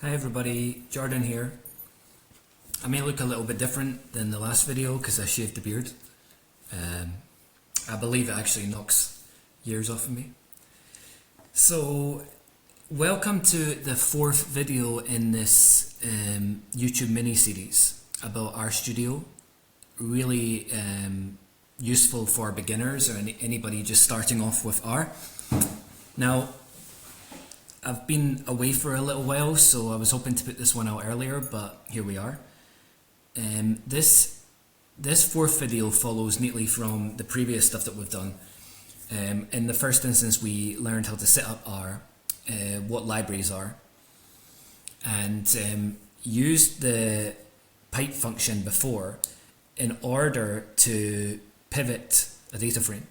Hi everybody, Jordan here. I may look a little bit different than the last video because I shaved the beard. I believe it actually knocks years off of me. So, welcome to the fourth video in this YouTube mini-series about RStudio. Really useful for beginners or anybody just starting off with R. Now, I've been away for a little while, so I was hoping to put this one out earlier, but here we are. This fourth video follows neatly from the previous stuff that we've done. In the first instance, we learned how to set up R, what libraries are, and used the pipe function before in order to pivot a data frame.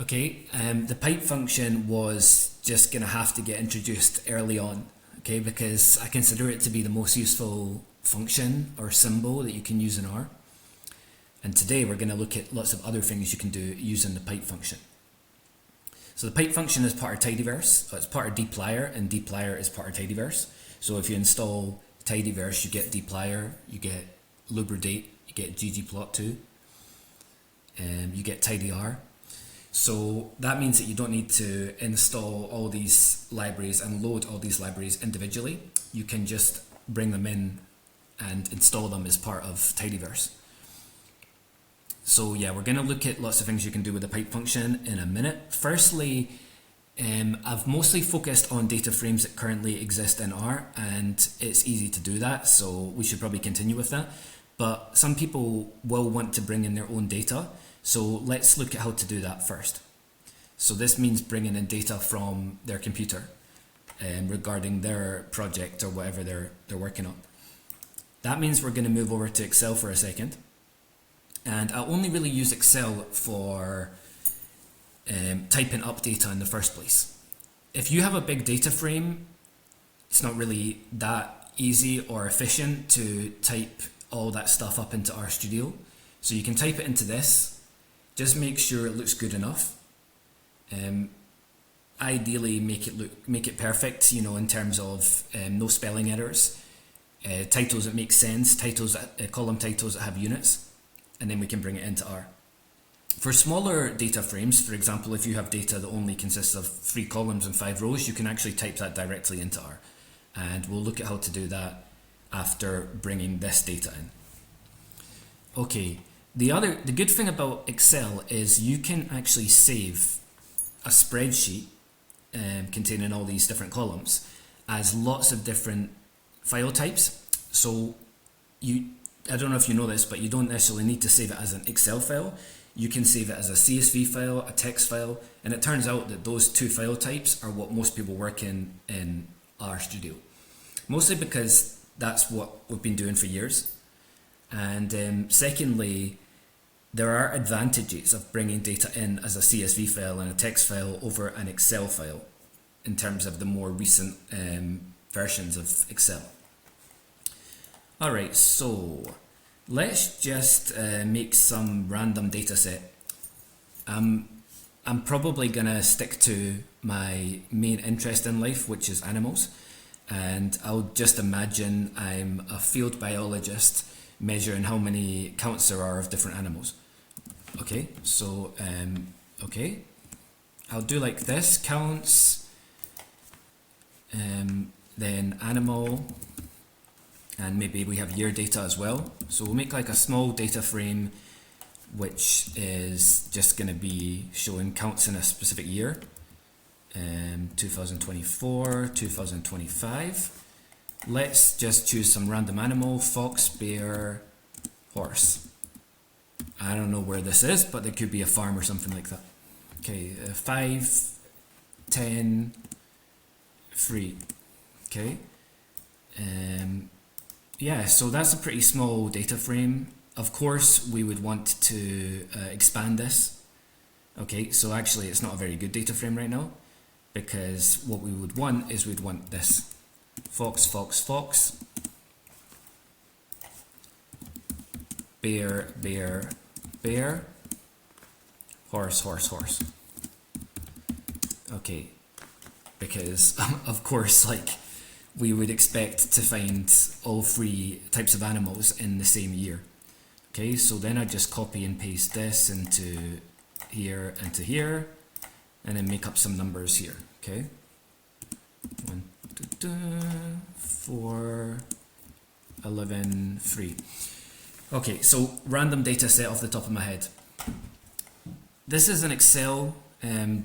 Okay, the pipe function was just going to have to get introduced early on, okay, because I consider it to be the most useful function or symbol that you can use in R. And today we're going to look at lots of other things you can do using the pipe function. So the pipe function is part of tidyverse, it's part of dplyr, and dplyr is part of tidyverse. So if you install tidyverse, you get dplyr, you get lubridate, you get ggplot2, you get tidyr. So that means that you don't need to install all these libraries and load all these libraries individually. You can just bring them in and install them as part of tidyverse. So yeah, we're going to look at lots of things you can do with the pipe function in a minute. Firstly, I've mostly focused on data frames that currently exist in R, and it's easy to do that, so we should probably continue with that. But some people will want to bring in their own data. So let's look at how to do that first. So this means bringing in data from their computer regarding their project or whatever they're working on. That means we're going to move over to Excel for a second. And I'll only really use Excel for typing up data in the first place. If you have a big data frame, it's not really that easy or efficient to type all that stuff up into RStudio. So you can type it into this. Just make sure it looks good enough. Ideally, make it perfect. You know, in terms of no spelling errors, titles that make sense, column titles that have units, and then we can bring it into R. For smaller data frames, for example, if you have data that only consists of 3 columns and 5 rows, you can actually type that directly into R, and we'll look at how to do that after bringing this data in. Okay. The good thing about Excel is you can actually save a spreadsheet containing all these different columns as lots of different file types. So I don't know if you know this, but you don't necessarily need to save it as an Excel file. You can save it as a CSV file, a text file, and it turns out that those two file types are what most people work in RStudio. Mostly because that's what we've been doing for years. And secondly, there are advantages of bringing data in as a CSV file and a text file over an Excel file in terms of the more recent versions of Excel. Alright, so let's just make some random data set. I'm probably going to stick to my main interest in life, which is animals, and I'll just imagine I'm a field biologist measuring how many counts there are of different animals. Okay, so okay, I'll do like this, counts, then animal, and maybe we have year data as well. So we'll make like a small data frame which is just going to be showing counts in a specific year, 2024, 2025. Let's just choose some random animal, fox, bear, horse. I don't know where this is, but there could be a farm or something like that. Okay, 5, 10, 3. Okay. Yeah, so that's a pretty small data frame. Of course, we would want to expand this. Okay, so actually it's not a very good data frame right now, because what we would want is we'd want this. Fox, fox, fox, bear, bear, bear, horse, horse, horse. Okay, because of course, like, we would expect to find all three types of animals in the same year. Okay, so then I just copy and paste this into here and to here, and then make up some numbers here. Okay, 1, 2, 2, 4, 11, 3. Okay, so random data set off the top of my head. This is an Excel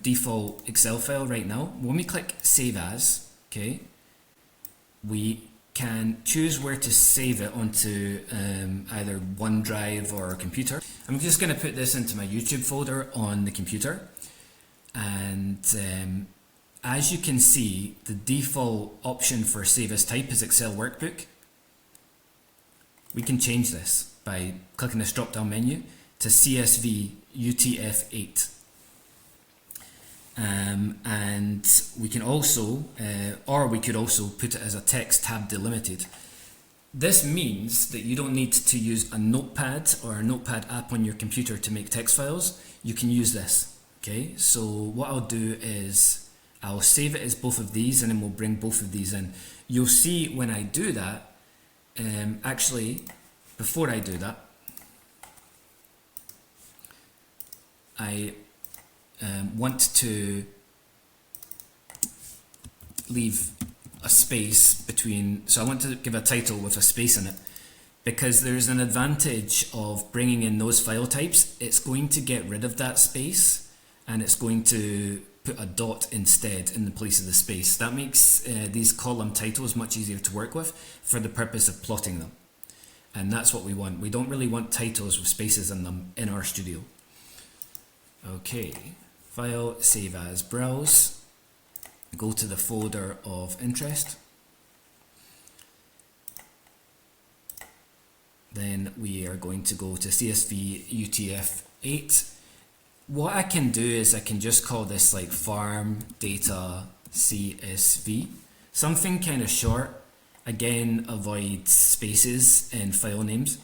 default Excel file right now. When we click Save As, okay, we can choose where to save it onto either OneDrive or a computer. I'm just going to put this into my YouTube folder on the computer, and as you can see, the default option for Save As Type is Excel Workbook. We can change this by clicking this drop down menu to CSV UTF-8. And we can also, or we could also put it as a text tab delimited. This means that you don't need to use a notepad or a notepad app on your computer to make text files. You can use this. Okay, so what I'll do is I'll save it as both of these, and then we'll bring both of these in. You'll see when I do that, actually, before I do that, I want to leave a space between, so I want to give a title with a space in it, because there's an advantage of bringing in those file types. It's going to get rid of that space, and it's going to put a dot instead in the place of the space. That makes these column titles much easier to work with for the purpose of plotting them. And that's what we want. We don't really want titles with spaces in them in RStudio. Okay, File, Save As, Browse, go to the folder of interest. Then we are going to go to CSV UTF-8. What I can do is I can just call this like farm data CSV, something kind of short. Again, avoid spaces in file names.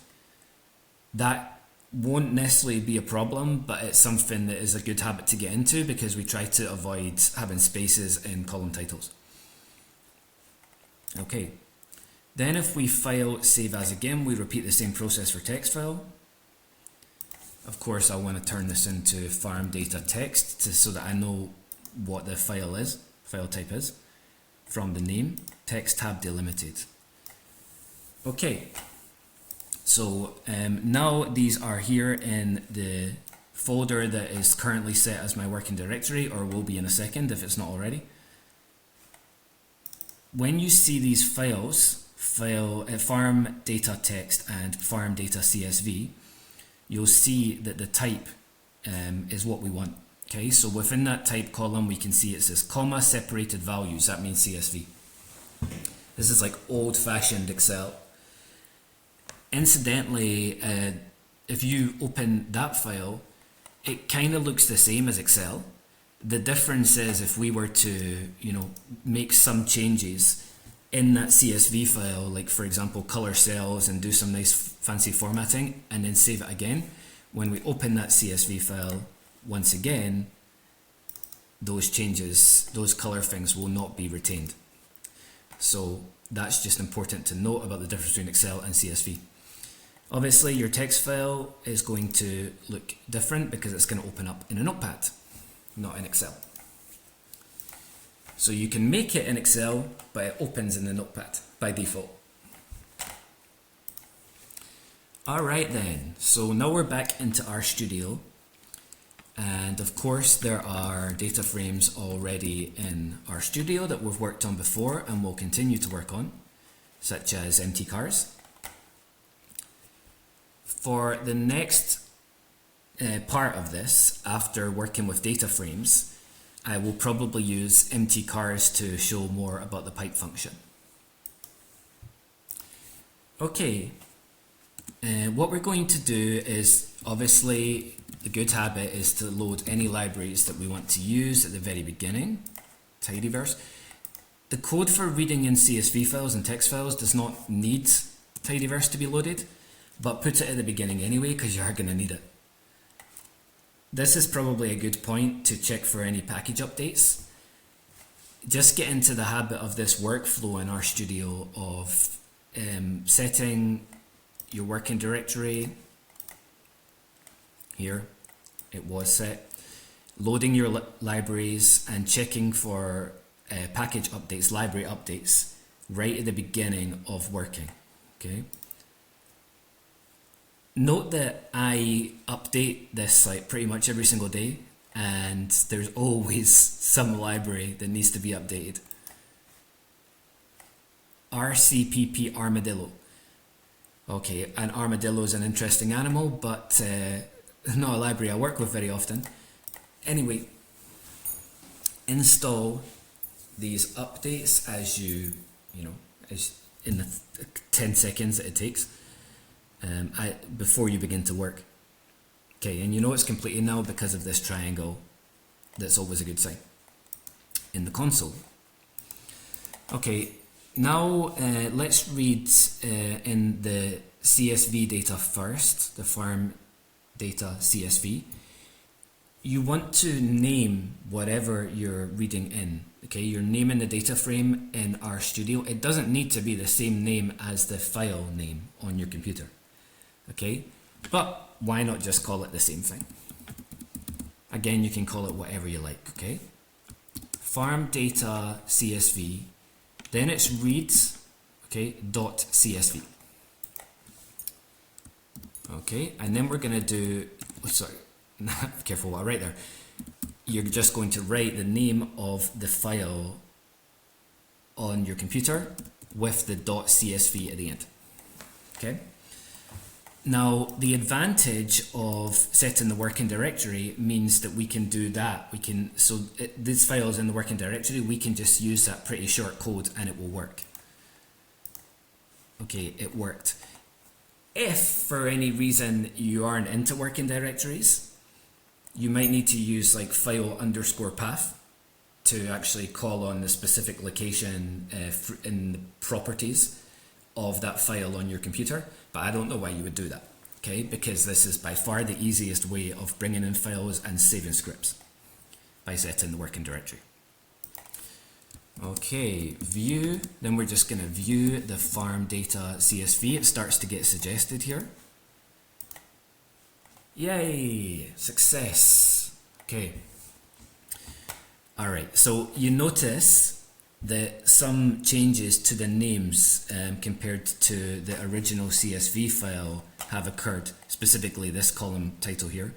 That won't necessarily be a problem, but it's something that is a good habit to get into because we try to avoid having spaces in column titles. Okay, then if we file save as again, we repeat the same process for text file. Of course, I want to turn this into farm data text so that I know what the file type is from the name. Text tab delimited. Okay, so now these are here in the folder that is currently set as my working directory, or will be in a second if it's not already. When you see these files, farm data text and farm data CSV, you'll see that the type is what we want. Okay, so within that type column we can see it says comma separated values. That means CSV. This is like old-fashioned Excel. Incidentally, if you open that file, it kind of looks the same as Excel. The difference is if we were to, make some changes in that CSV file, like for example color cells and do some nice fancy formatting and then save it again, when we open that CSV file once again, those changes, those color things will not be retained. So that's just important to note about the difference between Excel and CSV. Obviously your text file is going to look different because it's going to open up in a notepad, not in Excel. So you can make it in Excel, but it opens in the notepad by default. Alright then, so now we're back into RStudio, and of course there are data frames already in RStudio that we've worked on before and will continue to work on, such as empty cars. For the next part of this, after working with data frames, I will probably use empty cars to show more about the pipe function. Okay, what we're going to do is, obviously the good habit is to load any libraries that we want to use at the very beginning, tidyverse. The code for reading in CSV files and text files does not need tidyverse to be loaded, but put it at the beginning anyway because you are going to need it. This is probably a good point to check for any package updates. just get into the habit of this workflow in RStudio of setting your working directory. Here it was set, loading your libraries and checking for package updates, library updates right at the beginning of working. Okay. Note that I update this site pretty much every single day, and there's always some library that needs to be updated. RCPP armadillo. Okay, an armadillo is an interesting animal, but not a library I work with very often. Anyway, install these updates as as in the 10 seconds that it takes before you begin to work. Okay, and you know it's completed now because of this triangle. That's always a good sign in the console. Okay, now let's read in the CSV data first, the farm data CSV. You want to name whatever you're reading in. Okay, you're naming the data frame in RStudio. It doesn't need to be the same name as the file name on your computer. Okay, but why not just call it the same thing? Again, you can call it whatever you like. Okay, farm data CSV. Then it's reads. Okay, dot CSV. Okay, and then we're gonna do. Oh, sorry. Careful what I write there. You're just going to write the name of the file on your computer with the .csv at the end. Okay. Now the advantage of setting the working directory means that we can do that. This file is in the working directory. We can just use that pretty short code and it will work. Okay, it worked. If for any reason you aren't into working directories, you might need to use like file underscore path to actually call on the specific location in the properties of that file on your computer, but I don't know why you would do that, okay? Because this is by far the easiest way of bringing in files and saving scripts by setting the working directory. Okay, view, then we're just going to view the farm data CSV. It starts to get suggested here. Yay, success. Okay. All right, so you notice that some changes to the names compared to the original CSV file have occurred, specifically this column title here.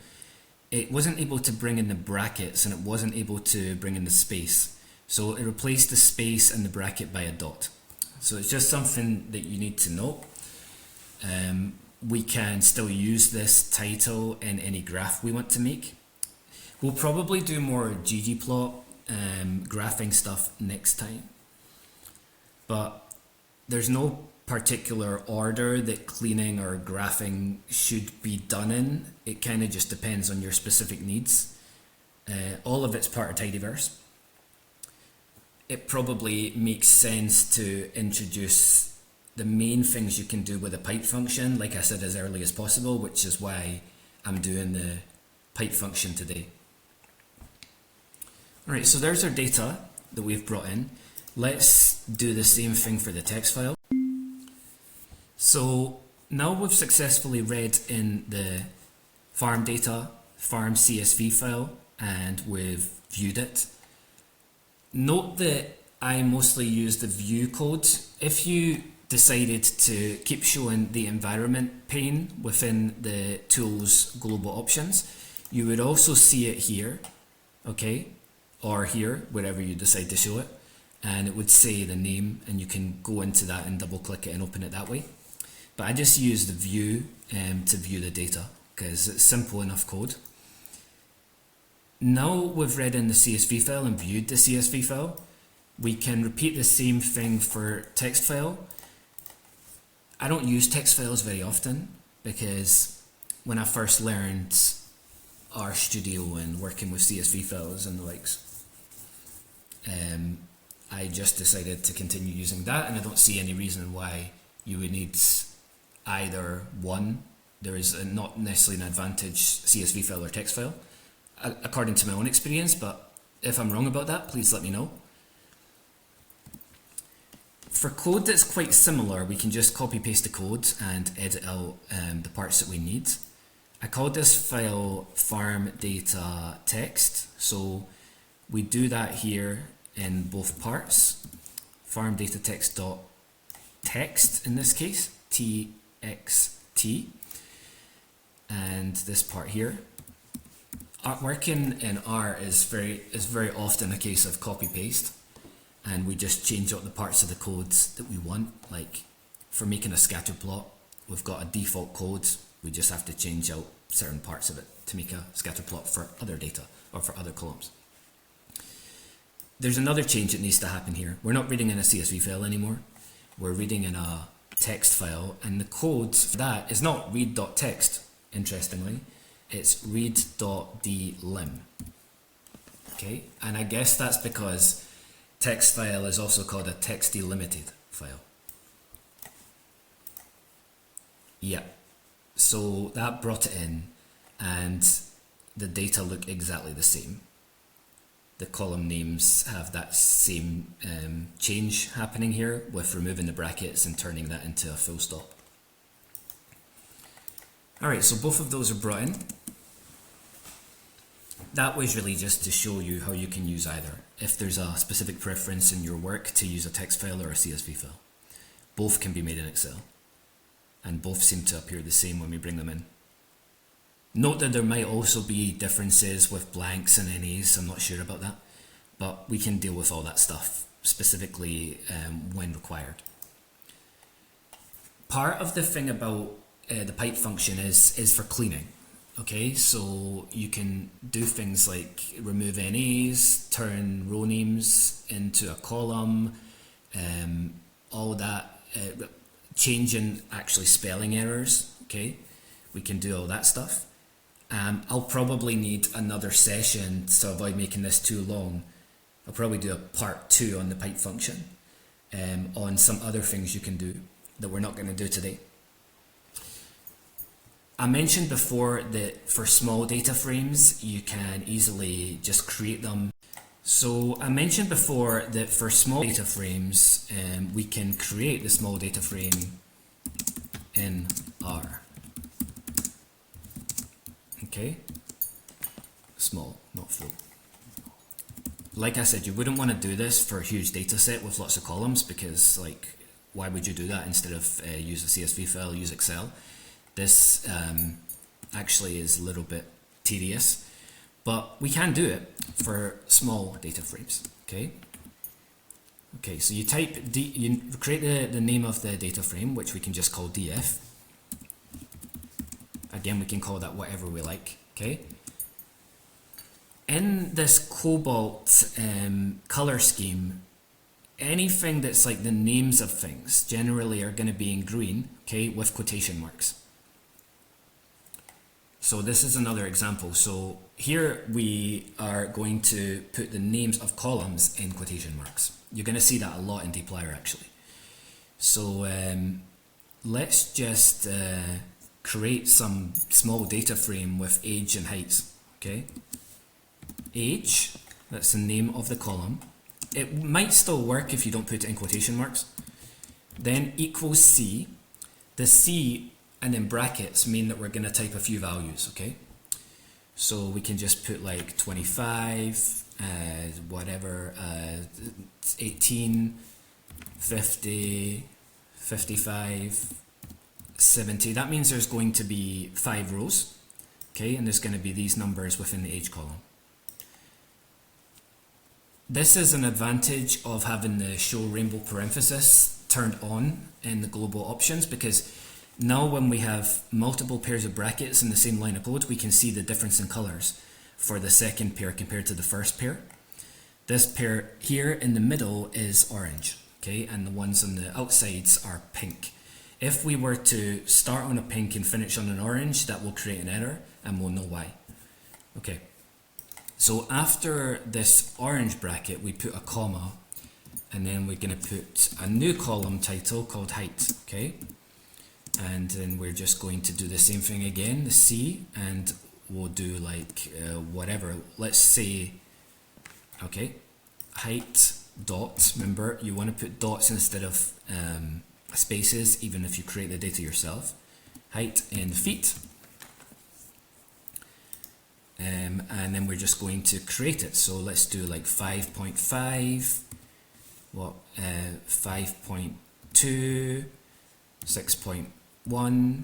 It wasn't able to bring in the brackets and it wasn't able to bring in the space. So it replaced the space and the bracket by a dot. So it's just something that you need to know. We can still use this title in any graph we want to make. We'll probably do more ggplot graphing stuff next time. But there's no particular order that cleaning or graphing should be done in. It kind of just depends on your specific needs. All of it's part of tidyverse. It probably makes sense to introduce the main things you can do with a pipe function, like I said, as early as possible, which is why I'm doing the pipe function today. All right, so there's our data that we've brought in. Let's do the same thing for the text file. So now we've successfully read in the farm data, farm CSV file, and we've viewed it. Note that I mostly use the view code. If you decided to keep showing the environment pane within the tool's global options, you would also see it here, okay, or here, wherever you decide to show it, and it would say the name, and you can go into that and double click it and open it that way. But I just use the view to view the data because it's simple enough code. Now we've read in the CSV file and viewed the CSV file, we can repeat the same thing for text file. I don't use text files very often because when I first learned RStudio and working with CSV files and the likes, I just decided to continue using that, and I don't see any reason why you would need either one. There is not necessarily an advantage CSV file or text file, according to my own experience, but if I'm wrong about that, please let me know. For code that's quite similar, we can just copy paste the code and edit out the parts that we need. I called this file farm data text, so we do that here in both parts. Farm data text dot text in this case, txt, and this part here. Working in R is very often a case of copy paste, and we just change out the parts of the codes that we want. Like for making a scatter plot, we've got a default code. We just have to change out certain parts of it to make a scatter plot for other data or for other columns. There's another change that needs to happen here. We're not reading in a CSV file anymore. We're reading in a text file, and the code for that is not read.text, interestingly. It's read.dlim. Okay, and I guess that's because text file is also called a text delimited file. Yeah, so that brought it in, and the data look exactly the same. The column names have that same change happening here with removing the brackets and turning that into a full stop. Alright, so both of those are brought in. That was really just to show you how you can use either, if there's a specific preference in your work to use a text file or a CSV file. Both can be made in Excel, and both seem to appear the same when we bring them in. Note that there might also be differences with blanks and NAs, I'm not sure about that, but we can deal with all that stuff, specifically when required. Part of the thing about the pipe function is for cleaning. Okay, so you can do things like remove NAs, turn row names into a column, all that, changing actually spelling errors, okay? We can do all that stuff. I'll probably need another session to avoid making this too long. I'll probably do a part 2 on the pipe function, on some other things you can do that we're not going to do today. I mentioned before that for small data frames, you can easily just create them. So I mentioned before that for small data frames, we can create the small data frame in R. Okay, small, not full. Like I said, you wouldn't want to do this for a huge data set with lots of columns, because like, why would you do that instead of use a CSV file, use Excel? This actually is a little bit tedious, but we can do it for small data frames. Okay. Okay, so you type you create the name of the data frame, which we can just call df. Again, we can call that whatever we like. Okay. In this cobalt color scheme, anything that's like the names of things generally are going to be in green, okay, with quotation marks. So this is another example. So here we are going to put the names of columns in quotation marks. You're going to see that a lot in dplyr actually. So let's just create some small data frame with age and heights. Okay, age, that's the name of the column. It might still work if you don't put it in quotation marks. Then equals C. The C and then brackets mean that we're going to type a few values, okay? So we can just put like 25, whatever, 18, 50, 55, 70. That means there's going to be 5 rows, okay? And there's going to be these numbers within the age column. This is an advantage of having the show rainbow parenthesis turned on in the global options, because now when we have multiple pairs of brackets in the same line of code, we can see the difference in colors for the second pair compared to the first pair. This pair here in the middle is orange, okay, and the ones on the outsides are pink. If we were to start on a pink and finish on an orange, that will create an error, and we'll know why. Okay, so after this orange bracket, we put a comma, and then we're going to put a new column title called height, okay? And then we're just going to do the same thing again, the C, and we'll do like whatever. Let's say, okay, height dots. Remember, you want to put dots instead of spaces, even if you create the data yourself. Height in feet. And then we're just going to create it. So let's do like 5.5, 5.2, 6.1.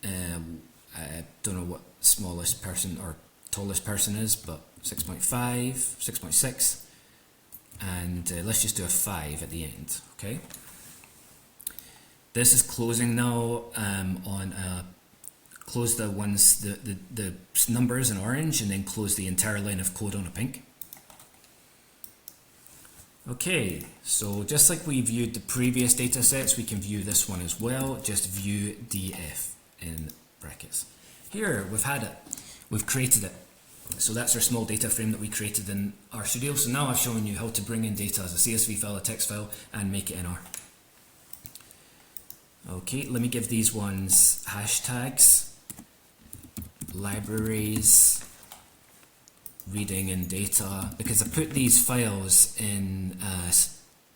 I don't know what smallest person or tallest person is, but 6.5, 6.6, and let's just do a 5 at the end. Okay. This is closing now on close the ones, the numbers in orange, and then close the entire line of code on a pink. Okay, so just like we viewed the previous data sets, we can view this one as well. Just view df in brackets. Here, we've had it. We've created it. So that's our small data frame that we created in RStudio. So now I've shown you how to bring in data as a CSV file, a text file, and make it in R. Okay, let me give these ones hashtags. Libraries, reading and data, because I put these files in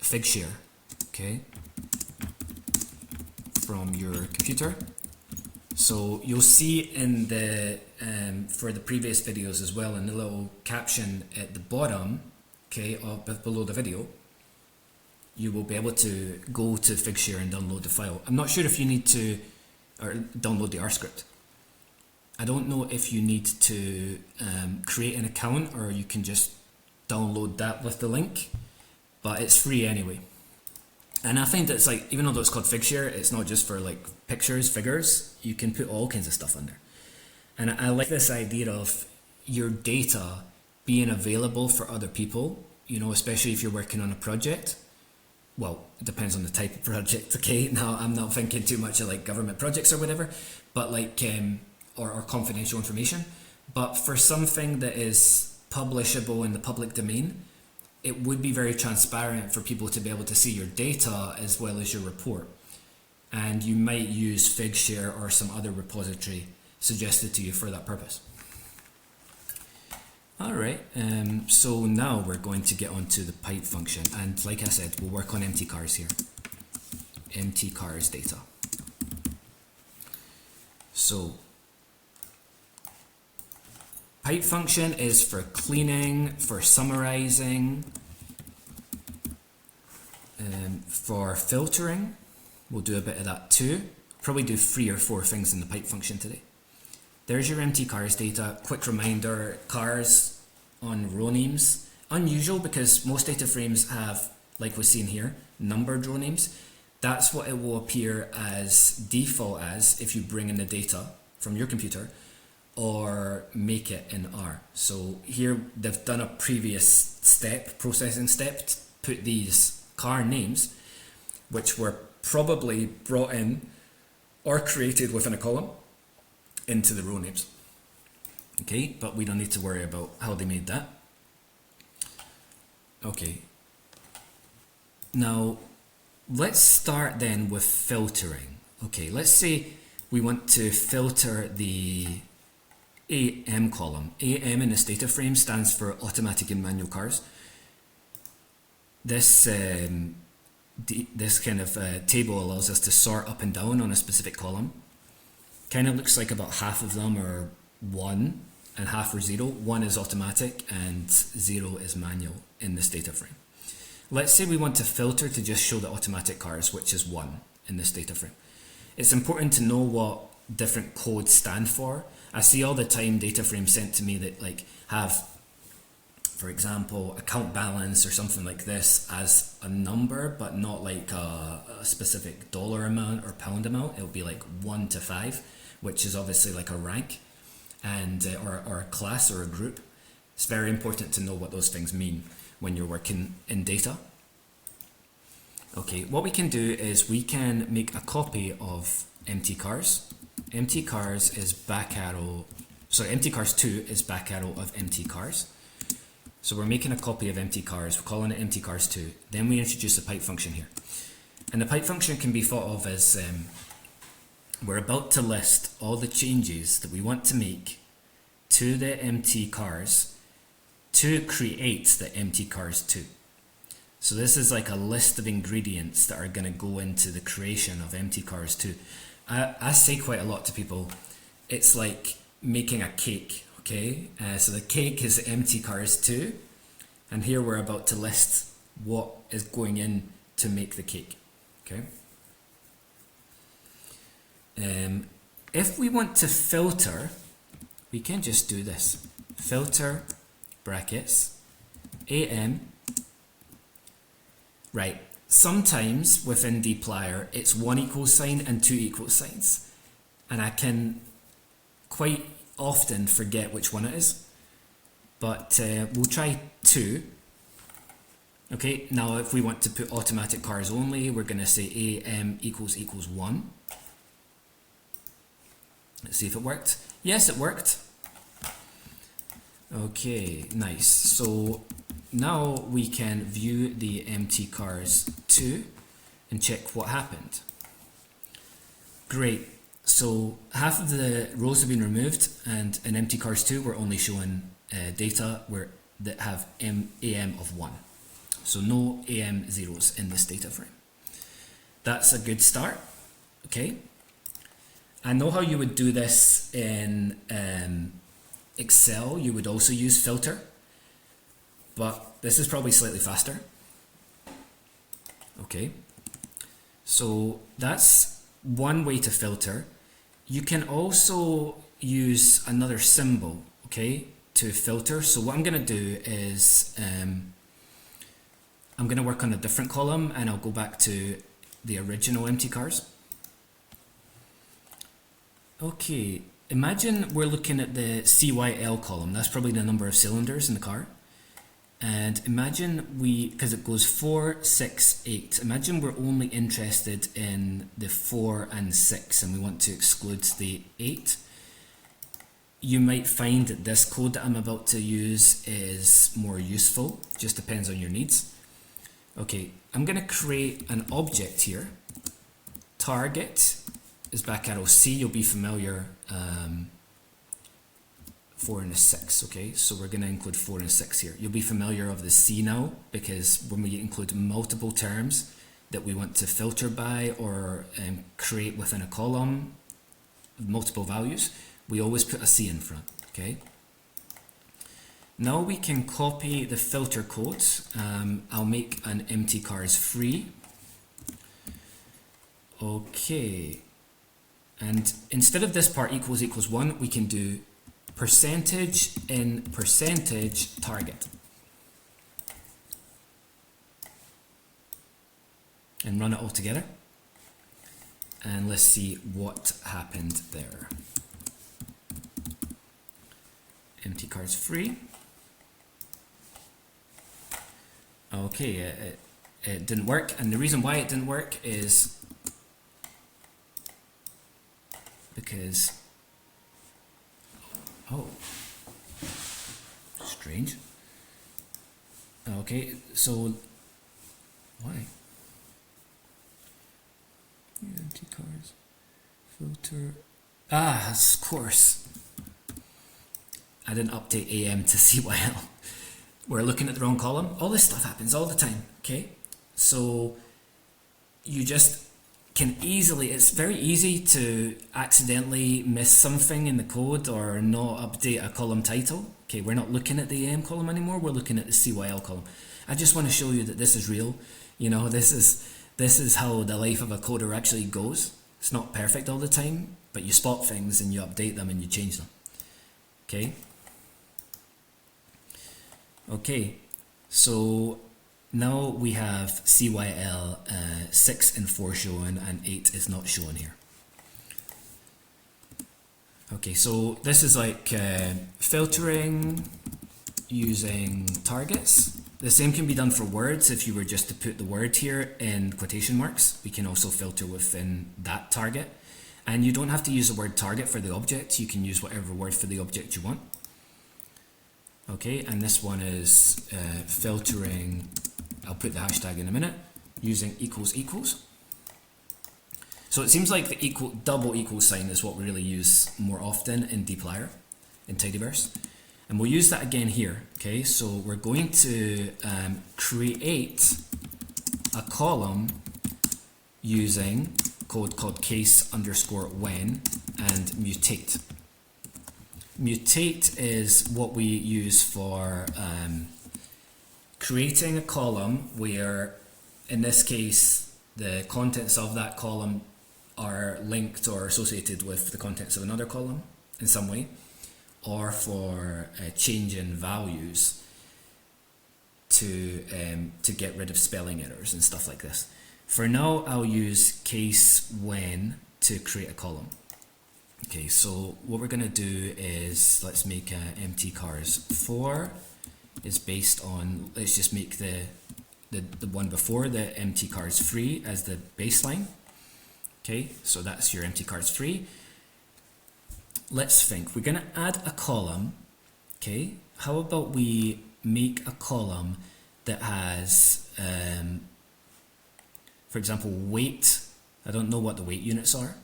Figshare, okay, from your computer. So you'll see in the for the previous videos as well, in the little caption at the bottom, okay, below the video, you will be able to go to Figshare and download the file. I'm not sure if you need to download the R script. I don't know if you need to create an account, or you can just download that with the link, but it's free anyway. And I find that it's like, even though it's called Figshare, it's not just for like pictures, figures, you can put all kinds of stuff on there. And I like this idea of your data being available for other people, you know, especially if you're working on a project. Well, it depends on the type of project, okay? Now, I'm not thinking too much of like government projects or whatever, but like, or confidential information. But for something that is publishable in the public domain, it would be very transparent for people to be able to see your data as well as your report. And you might use Figshare or some other repository suggested to you for that purpose. Alright, so now we're going to get onto the pipe function, and like I said, we'll work on empty cars here. Empty cars data. So pipe function is for cleaning, for summarizing, for filtering. We'll do a bit of that too. Probably do 3 or 4 things in the pipe function today. There's your empty cars data. Quick reminder, cars on row names. Unusual because most data frames have, like we've seen here, numbered row names. That's what it will appear as default as if you bring in the data from your computer or make it in R. So here they've done a previous step, processing step, to put these car names, which were probably brought in or created within a column, into the row names. Okay, but we don't need to worry about how they made that. Okay, now let's start then with filtering. Okay, let's say we want to filter the AM column. AM in this data frame stands for automatic and manual cars. This this kind of table allows us to sort up and down on a specific column. Kind of looks like about half of them are 1 and half are 0. 1 is automatic and 0 is manual in this data frame. Let's say we want to filter to just show the automatic cars, which is 1 in this data frame. It's important to know what different codes stand for. I see all the time data frames sent to me that like have, for example, account balance or something like this as a number, but not like a specific dollar amount or pound amount. It'll be like 1 to 5, which is obviously like a rank and or a class or a group. It's very important to know what those things mean when you're working in data. Okay, what we can do is we can make a copy of empty cars. Empty cars is back arrow, sorry, empty cars 2 is back arrow of empty cars. So we're making a copy of empty cars, we're calling it empty cars 2. Then we introduce the pipe function here. And the pipe function can be thought of as we're about to list all the changes that we want to make to the empty cars to create the empty cars 2. So this is like a list of ingredients that are going to go into the creation of mtcars2. I say quite a lot to people, it's like making a cake, okay? So the cake is mtcars2, and here we're about to list what is going in to make the cake, okay? If we want to filter, we can just do this. Filter brackets am. Right, sometimes within dplyr it's 1 equals sign and 2 equals signs, and I can quite often forget which one it is, but we'll try 2. Okay, now if we want to put automatic cars only, we're going to say am equals 1. Let's see if it worked. Yes, it worked. Okay, nice. So now we can view the mtcars2 and check what happened. Great. So half of the rows have been removed, and in mtcars2 we're only showing data that have am of 1. So no am zeros in this data frame. That's a good start. Okay. I know how you would do this in Excel. You would also use filter, but this is probably slightly faster. Okay, so that's one way to filter. You can also use another symbol, okay, to filter. So what I'm going to do is I'm going to work on a different column, and I'll go back to the original mtcars. Okay, imagine we're looking at the CYL column. That's probably the number of cylinders in the car. And imagine because it goes 4, 6, 8. Imagine we're only interested in the 4 and 6, and we want to exclude the 8. You might find that this code that I'm about to use is more useful. Just depends on your needs. Okay, I'm going to create an object here. Target is back arrow C. You'll be familiar. 4 and a 6, okay, so we're going to include 4 and 6 here. You'll be familiar of the C now, because when we include multiple terms that we want to filter by or create within a column, multiple values, we always put a C in front, okay. Now we can copy the filter code. I'll make an mtcars free. Okay, and instead of this part equals 1, we can do percentage in percentage target and run it all together, and let's see what happened there. mtcars free. Okay, it didn't work, and the reason why it didn't work is because strange. Okay, so why? mtcars filter. Of course. I didn't update AM to CYL. We're looking at the wrong column. All this stuff happens all the time. Okay, so you just can easily, it's very easy to accidentally miss something in the code or not update a column title. Okay, we're not looking at the AM column anymore, we're looking at the CYL column. I just want to show you that this is real. You know, this is how the life of a coder actually goes. It's not perfect all the time, but you spot things and you update them and you change them. Okay. Okay, so now we have CYL 6 and 4 shown, and 8 is not shown here. Okay, so this is like filtering using targets. The same can be done for words. If you were just to put the word here in quotation marks, we can also filter within that target. And you don't have to use the word target for the object. You can use whatever word for the object you want. Okay, and this one is filtering, I'll put the hashtag in a minute, using equals equals. So it seems like the double equal sign is what we really use more often in dplyr, in tidyverse. And we'll use that again here. Okay, so we're going to create a column using code called case_when and mutate. Mutate is what we use for creating a column where, in this case, the contents of that column are linked or associated with the contents of another column in some way, or for changing values to get rid of spelling errors and stuff like this. For now, I'll use case when to create a column. Okay, so what we're going to do is let's make empty cars 4 is based on, let's just make the one before the empty cars 3 as the baseline. Okay, so that's your empty cars 3. Let's think. We're going to add a column. Okay, how about we make a column that has, for example, weight. I don't know what the weight units are.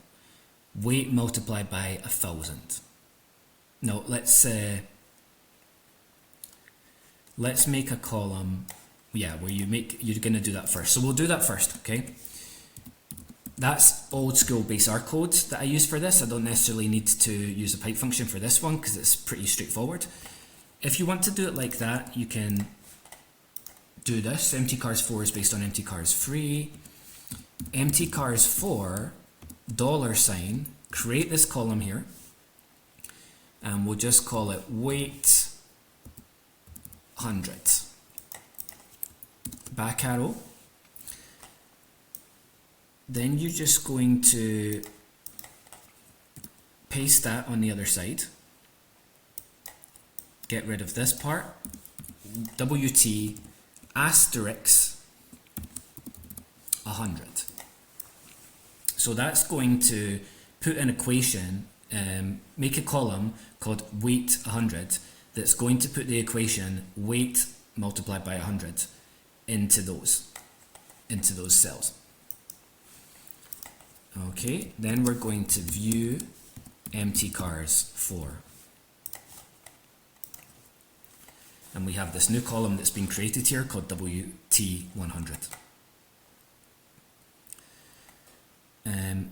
Weight multiplied by 1,000. No, let's make a column. Yeah, where you're going to do that first. So we'll do that first. Okay. That's old school base R code that I use for this. I don't necessarily need to use a pipe function for this one because it's pretty straightforward. If you want to do it like that, you can do this. Empty cars 4 is based on empty cars 3. Empty cars 4 $, create this column here, and we'll just call it weight 100. Back arrow. Then you're just going to paste that on the other side. Get rid of this part. WT asterisk 100. So that's going to put an equation, make a column called weight 100 that's going to put the equation weight multiplied by 100 into those cells. Okay, then we're going to view empty cars 4. And we have this new column that's been created here called WT100.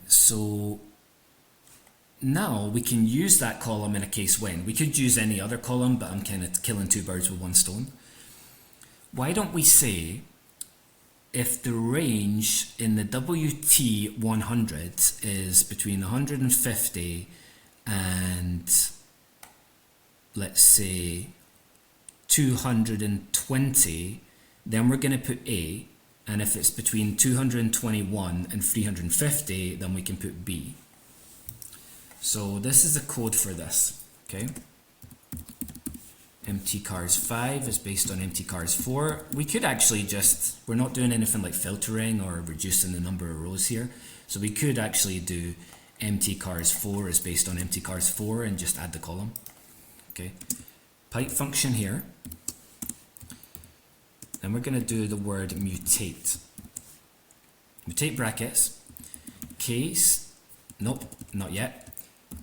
So now we can use that column in a case when. We could use any other column, but I'm kind of killing 2 birds with 1 stone. Why don't we say if the range in the WT100 is between 150 and let's say 220, then we're going to put A, and if it's between 221 and 350, then we can put B. So this is the code for this, okay? Empty cars 5 is based on empty cars 4. We could actually just, we're not doing anything like filtering or reducing the number of rows here, so we could actually do empty cars 4 is based on empty cars 4 and just add the column, okay? Pipe function here. Then we're going to do the word mutate. Mutate brackets, case, nope, not yet.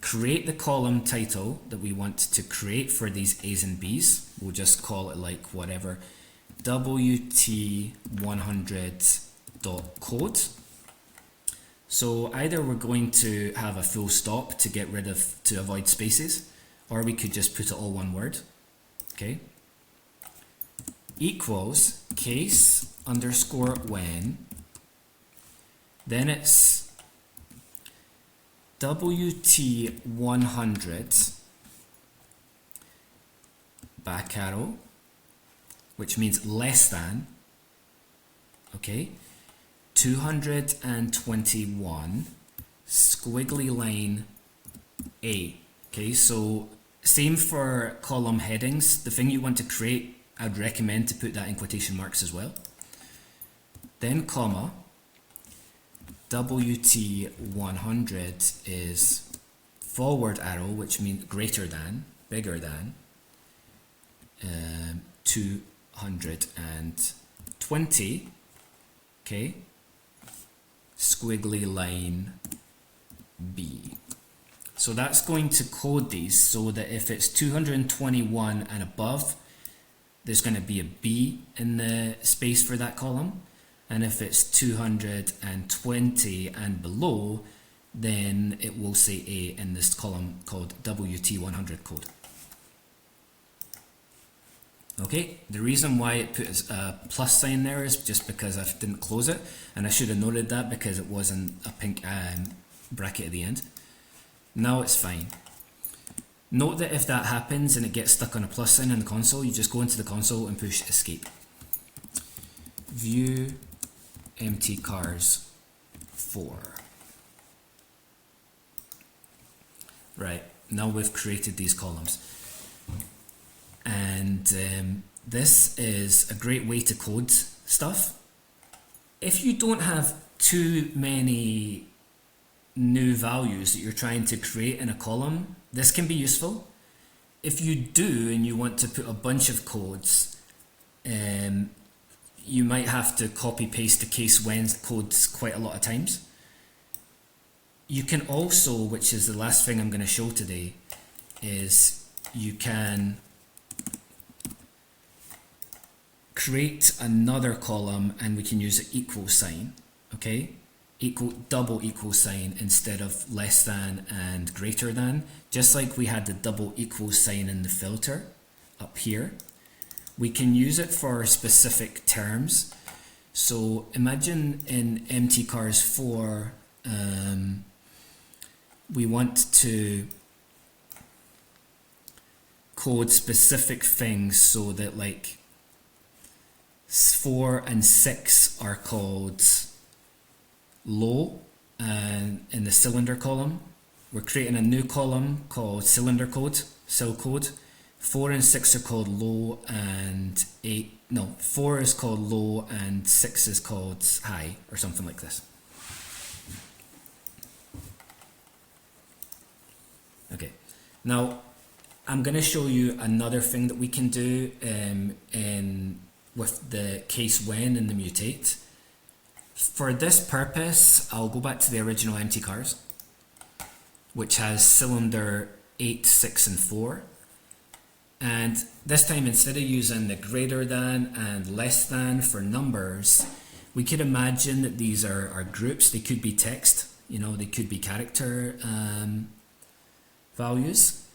Create the column title that we want to create for these A's and B's. We'll just call it like whatever, WT100.code. So either we're going to have a full stop to get rid of, to avoid spaces, or we could just put it all one word, okay? Equals case_when, then it's WT100 back arrow, which means less than, okay, 221 squiggly line A. Okay, so same for column headings. The thing you want to create, I'd recommend to put that in quotation marks as well. Then comma, WT100 is forward arrow, which means greater than, bigger than, 220, okay, squiggly line B. So that's going to code these so that if it's 221 and above, there's going to be a B in the space for that column. And if it's 220 and below, then it will say A in this column called WT100 code. Okay, the reason why it put a plus sign there is just because I didn't close it, and I should have noted that because it wasn't a pink bracket at the end. Now it's fine. Note that if that happens and it gets stuck on a plus sign in the console, you just go into the console and push escape. View empty cars 4. Right, now we've created these columns. And this is a great way to code stuff. If you don't have too many new values that you're trying to create in a column, this can be useful. If you do and you want to put a bunch of codes, you might have to copy paste the case when codes quite a lot of times. You can also, which is the last thing I'm going to show today, is you can create another column and we can use an equal sign, okay? Double equal sign instead of less than and greater than, just like we had the double equal sign in the filter up here. We can use it for specific terms. So imagine in empty cars 4, we want to code specific things so that like 4 and 6 are called low and in the cylinder column. We're creating a new column called cylinder code, cell code. 4 and 6 are called low and 4 is called low and 6 is called high or something like this. Okay, now I'm going to show you another thing that we can do with the case when and the mutate. For this purpose, I'll go back to the original empty cars, which has cylinder 8, 6 and 4. And this time, instead of using the greater than and less than for numbers, we could imagine that these are groups. They could be text, they could be character values.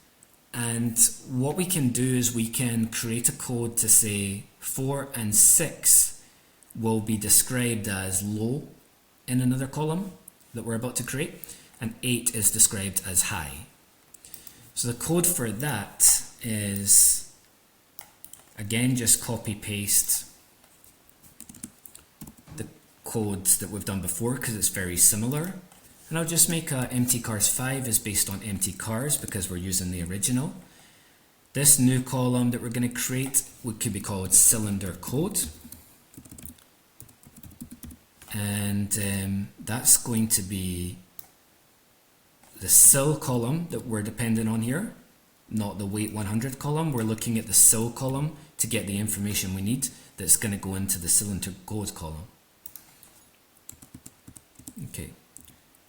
And what we can do is we can create a code to say 4 and 6 will be described as low in another column that we're about to create, and 8 is described as high. So the code for that is, again, just copy paste the codes that we've done before because it's very similar. And I'll just make empty cars 5 is based on empty cars because we're using the original. This new column that we're going to create could be called cylinder code. And that's going to be the cell column that we're dependent on here, not the weight 100 column. We're looking at the cell column to get the information we need that's going to go into the cylinder code column. Okay.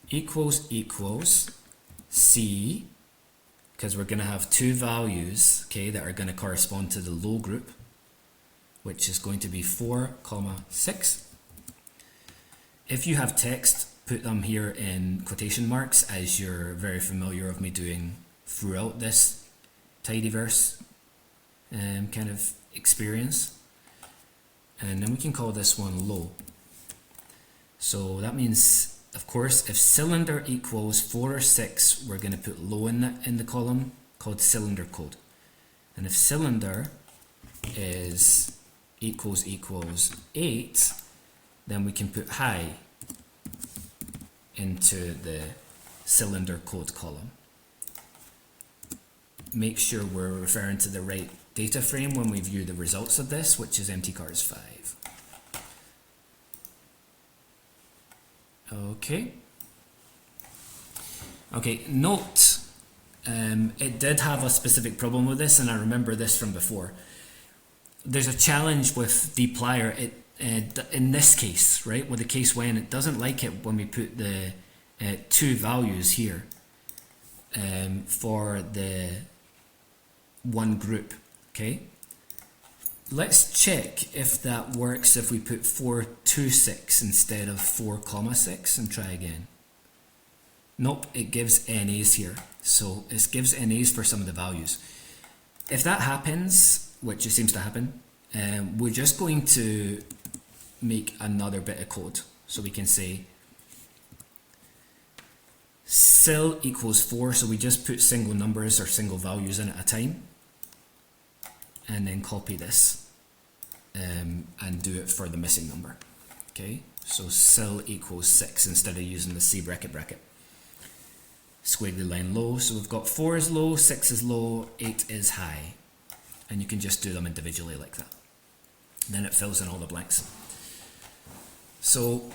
Equals C, because we're going to have two values, okay, that are going to correspond to the low group, which is going to be 4, 6. If you have text, put them here in quotation marks, as you're very familiar of me doing throughout this tidyverse kind of experience. And then we can call this one low. So that means, of course, if cylinder equals 4 or 6, we're going to put low in the column called cylinder code. And if cylinder is equals 8, then we can put high into the cylinder code column. Make sure we're referring to the right data frame when we view the results of this, which is empty cars 5. Okay. Okay, note, it did have a specific problem with this, and I remember this from before. There's a challenge with dplyr. In this case, right, with the case when, it doesn't like it when we put the two values here. for the one group. Okay, let's check if that works if we put 426 instead of 4,6 and try again. Nope, it gives NAs here, so it gives NAs for some of the values. If that happens, which it seems to happen, we're just going to make another bit of code. So we can say sil equals 4, so we just put single numbers or single values in at a time, and then copy this and do it for the missing number. Okay, so sil equals 6 instead of using the C bracket. Squiggly line low, so we've got 4 is low, 6 is low, 8 is high, and you can just do them individually like that. Then it fills in all the blanks. So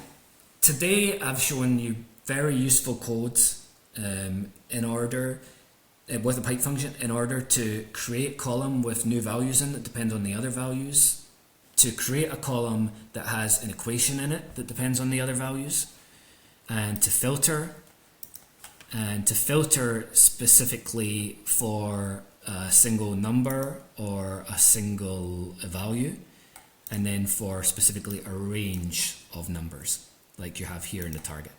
today I've shown you very useful codes in order with the pipe function in order to create column with new values in that depend on the other values, to create a column that has an equation in it that depends on the other values, and to filter specifically for a single number or a single value, and then for specifically a range of numbers like you have here in the target.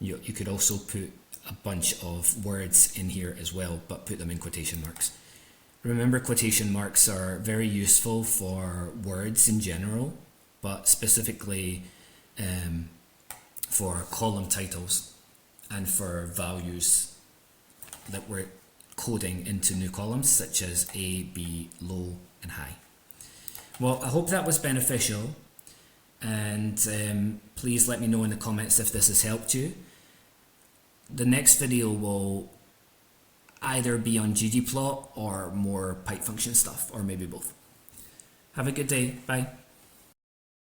You could also put a bunch of words in here as well, but put them in quotation marks. Remember, quotation marks are very useful for words in general, but specifically for column titles and for values that we're coding into new columns such as A, B, low and high. Well, I hope that was beneficial, and please let me know in the comments if this has helped you. The next video will either be on ggplot or more pipe function stuff, or maybe both. Have a good day. Bye.